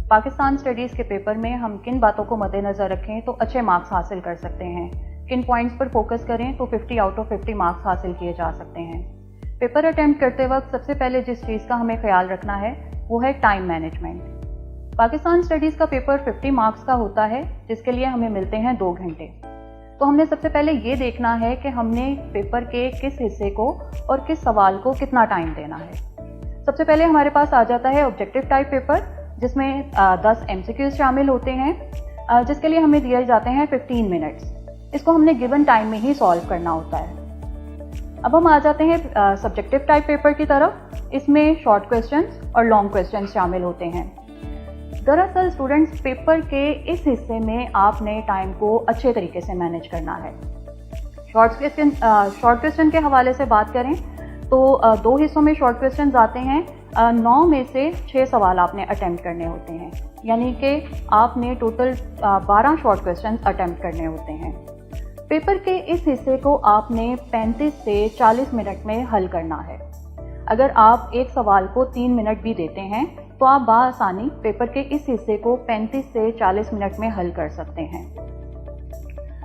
Pakistan studies के paper में हम किन बातों को मद्देनज़र रखें तो अच्छे मार्क्स हासिल कर सकते हैं, किन पॉइंट्स पर फोकस करें तो 50 आउट ऑफ 50 मार्क्स हासिल किए जा सकते हैं। पेपर अटेम्प्ट करते वक्त सबसे पहले जिस चीज़ का हमें ख्याल रखना है वो है टाइम मैनेजमेंट। पाकिस्तान स्टडीज़ का पेपर 50 मार्क्स का होता है, जिसके लिए हमें मिलते हैं 2 घंटे। तो हमने सबसे पहले ये देखना है कि हमने पेपर के किस हिस्से को और किस सवाल को कितना टाइम देना है। सबसे पहले हमारे पास आ जाता है ऑब्जेक्टिव टाइप पेपर, जिसमें 10 MCQs शामिल होते हैं, जिसके लिए हमें दिए जाते हैं 15 मिनट्स। इसको हमने गिवन टाइम में ही सॉल्व करना होता है। अब हम आ जाते हैं सब्जेक्टिव टाइप पेपर की तरफ। इसमें शॉर्ट क्वेश्चंस और लॉन्ग क्वेश्चंस शामिल होते हैं। दरअसल स्टूडेंट्स, पेपर के इस हिस्से में आपने टाइम को अच्छे तरीके से मैनेज करना है। शॉर्ट क्वेश्चन के हवाले से बात करें तो 2 हिस्सों में शॉर्ट क्वेश्चंस आते हैं। 9 में से 6 सवाल आपने अटेम्प्ट करने होते हैं, यानी कि आपने टोटल 12 शॉर्ट क्वेश्चंस अटेम्प्ट करने होते हैं। पेपर के इस हिस्से को आपने 35 से 40 मिनट में हल करना है। अगर आप एक सवाल को 3 मिनट भी देते हैं तो आप बआसानी पेपर के इस हिस्से को 35 से 40 मिनट में हल कर सकते हैं।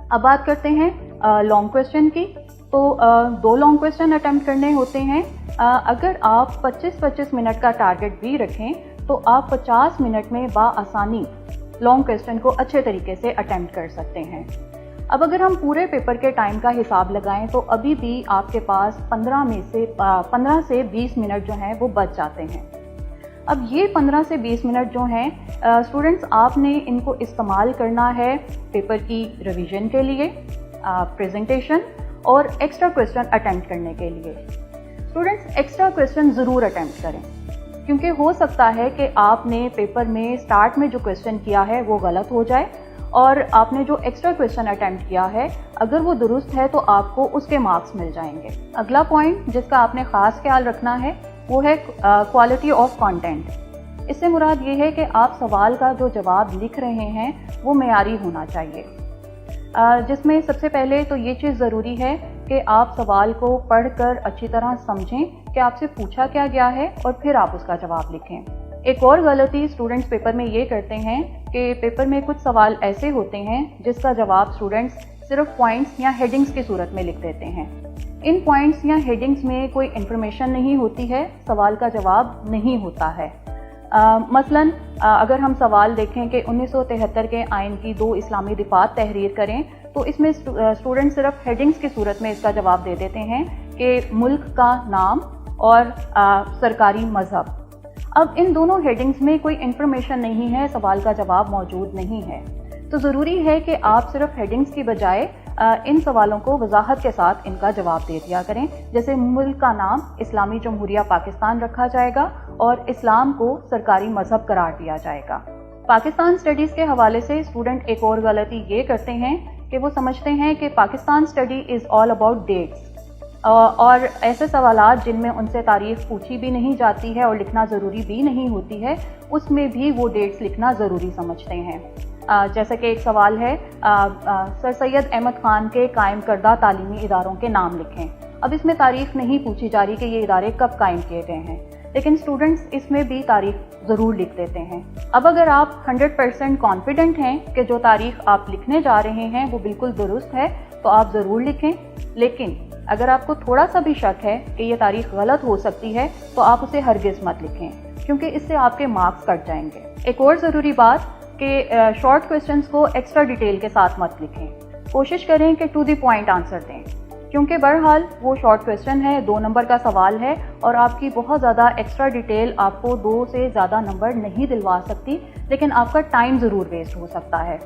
अब बात करते हैं लॉन्ग क्वेश्चन की। तो 2 लॉन्ग क्वेश्चन अटेम्प्ट करने होते हैं। अगर आप 25-25 मिनट का टारगेट भी रखें तो आप 50 मिनट में बआसानी लॉन्ग क्वेश्चन को अच्छे तरीके से अटेम्प्ट कर सकते हैं। अब अगर हम पूरे पेपर के टाइम का हिसाब लगाएं तो अभी भी आपके पास 15 से 20 मिनट जो हैं वो बच जाते हैं। अब ये 15 से 20 मिनट जो हैं स्टूडेंट्स, आपने इनको इस्तेमाल करना है पेपर की रिवीजन के लिए, प्रेजेंटेशन और एक्स्ट्रा क्वेश्चन अटेम्प्ट करने के लिए। स्टूडेंट्स, एक्स्ट्रा क्वेश्चन ज़रूर अटेम्प्ट करें, क्योंकि हो सकता है कि आपने पेपर में स्टार्ट में जो क्वेश्चन किया है वो गलत हो जाए और आपने जो एक्स्ट्रा क्वेश्चन अटेम्प्ट किया है अगर वो दुरुस्त है तो आपको उसके मार्क्स मिल जाएंगे। अगला पॉइंट जिसका आपने ख़ास ख्याल रखना है वो है क्वालिटी ऑफ कंटेंट। इससे मुराद ये है कि आप सवाल का जो जवाब लिख रहे हैं वो मेयारी होना चाहिए, जिसमें सबसे पहले तो ये चीज़ ज़रूरी है कि आप सवाल को पढ़कर अच्छी तरह समझें कि आपसे पूछा क्या गया है और फिर आप उसका जवाब लिखें। एक और गलती स्टूडेंट्स पेपर में ये करते हैं कि पेपर में कुछ सवाल ऐसे होते हैं जिसका जवाब स्टूडेंट्स सिर्फ पॉइंट्स या हेडिंग्स की सूरत में लिख देते हैं। इन पॉइंट्स या हेडिंग्स में कोई इन्फॉर्मेशन नहीं होती है, सवाल का जवाब नहीं होता है। मसलन अगर हम सवाल देखें कि 1973 के आइन की 2 इस्लामी दिफात तहरीर करें तो इसमें स्टूडेंट सिर्फ हेडिंग्स की सूरत में इसका जवाब दे देते हैं कि मुल्क का नाम और सरकारी मज़हब। अब इन दोनों हेडिंग्स में कोई इन्फॉर्मेशन नहीं है, सवाल का जवाब मौजूद नहीं है। तो ज़रूरी है कि आप सिर्फ हेडिंग्स की बजाय इन सवालों को वजाहत के साथ इनका जवाब दे दिया करें। जैसे मुल्क का नाम इस्लामी जमहूरिया पाकिस्तान रखा जाएगा और इस्लाम को सरकारी मजहब करार दिया जाएगा। पाकिस्तान स्टडीज़ के हवाले से स्टूडेंट एक और गलती ये करते हैं कि वो समझते हैं कि Pakistan study is all about dates, और ऐसे सवालात जिनमें उनसे तारीख पूछी भी नहीं जाती है और लिखना ज़रूरी भी नहीं होती है उसमें भी वो डेट्स लिखना ज़रूरी समझते हैं। जैसे कि एक सवाल है, सर सैयद अहमद ख़ान के कायम करदा तालीमी इदारों के नाम लिखें। अब इसमें तारीख नहीं पूछी जा रही कि ये इदारे कब कायम किए गए हैं, लेकिन स्टूडेंट्स इसमें भी तारीख ज़रूर लिख देते हैं। अब अगर आप 100% कॉन्फिडेंट हैं कि जो तारीख आप लिखने जा रहे हैं वो बिल्कुल दुरुस्त है तो आप ज़रूर लिखें, लेकिन अगर आपको थोड़ा सा भी शक है कि ये तारीख गलत हो सकती है तो आप उसे हरगिज़ मत लिखें, क्योंकि इससे आपके मार्क्स कट जाएंगे। एक और ज़रूरी बात कि शॉर्ट क्वेश्चंस को एक्स्ट्रा डिटेल के साथ मत लिखें। कोशिश करें कि टू द पॉइंट आंसर दें, क्योंकि बहरहाल वो शॉर्ट क्वेश्चन है, 2 नंबर का सवाल है और आपकी बहुत ज़्यादा एक्स्ट्रा डिटेल आपको 2 से ज़्यादा नंबर नहीं दिलवा सकती, लेकिन आपका टाइम ज़रूर वेस्ट हो सकता है।